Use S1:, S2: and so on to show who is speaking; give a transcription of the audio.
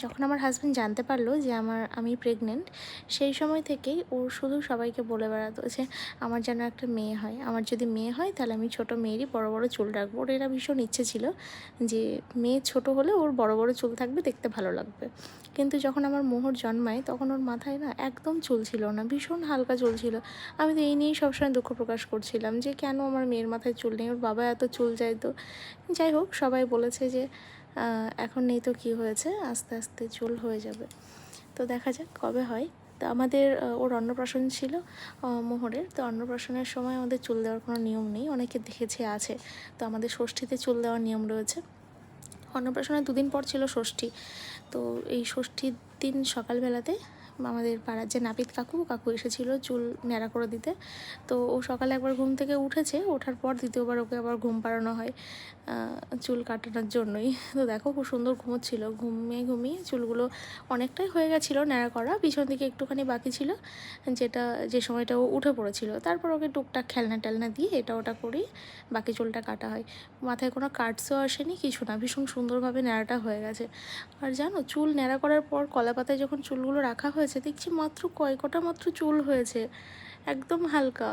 S1: যখন আমার হাজব্যান্ড জানতে পারলো যে আমি প্রেগনেন্ট, সেই সময় থেকেই ও শুধু সবাইকে বলে বেড়াতো যে আমার যেন একটা মেয়ে হয়, আমার যদি মেয়ে হয় তাহলে আমি ছোটো মেয়েরই বড় বড় চুল রাখবো। ওর এরা ভীষণ ইচ্ছে ছিল যে মেয়ে ছোট হলে ওর বড় বড় চুল থাকবে, দেখতে ভালো লাগবে। কিন্তু যখন আমার মোহর জন্মায় তখন ওর মাথায় না একদম চুল ছিল না, ভীষণ হালকা চুল ছিল। আমি তো এই নিয়েই সবসময় দুঃখ প্রকাশ করছিলাম যে কেন আমার মেয়ের মাথায় চুল নেই, ওর বাবা এত চুল চাইতো। যাই হোক, সবাই বলেছে যে এখন নেই তো কী হয়েছে, আস্তে আস্তে চুল হয়ে যাবে। তো দেখা যাক কবে হয়। তো আমাদের ওর অন্নপ্রাশন ছিল মোহরের। তো অন্নপ্রাশনের সময় আমাদের চুল দেওয়ার কোনো নিয়ম নেই, অনেকে দেখেছে আছে। তো আমাদের ষষ্ঠীতে চুল দেওয়ার নিয়ম রয়েছে। অন্নপ্রাশনের দুদিন পর ছিল ষষ্ঠী। তো এই ষষ্ঠীর দিন সকালবেলাতে আমাদের পাড়ার যে নাপিত কাকু এসেছিলো চুল ন্যাড়া করে দিতে। তো ও সকালে একবার ঘুম থেকে উঠেছে, ওঠার পর দ্বিতীয়বার ওকে আবার ঘুম পাড়ানো হয় চুল কাটানোর জন্যই। তো দেখো খুব সুন্দর ঘুমোচ্ছিল, ঘুমিয়ে ঘুমিয়ে চুলগুলো অনেকটাই হয়ে গেছিলো ন্যাড়া করা, পিছন দিকে একটুখানি বাকি ছিল, যে সময়টা ও উঠে পড়েছিল। তারপর ওকে টুকটাক খেলনা টেলনা দিয়ে এটা ওটা করেই বাকি চুলটা কাটা হয়। মাথায় কোনো কাটসও আসেনি, কিছু না, ভীষণ সুন্দরভাবে ন্যাড়াটা হয়ে গেছে। আর জানো, চুল ন্যাড়া করার পর কলা পাতায় যখন চুলগুলো রাখা হয়েছে দেখছি মাত্র কয়েকটা মাত্র চুল হয়েছে, একদম হালকা।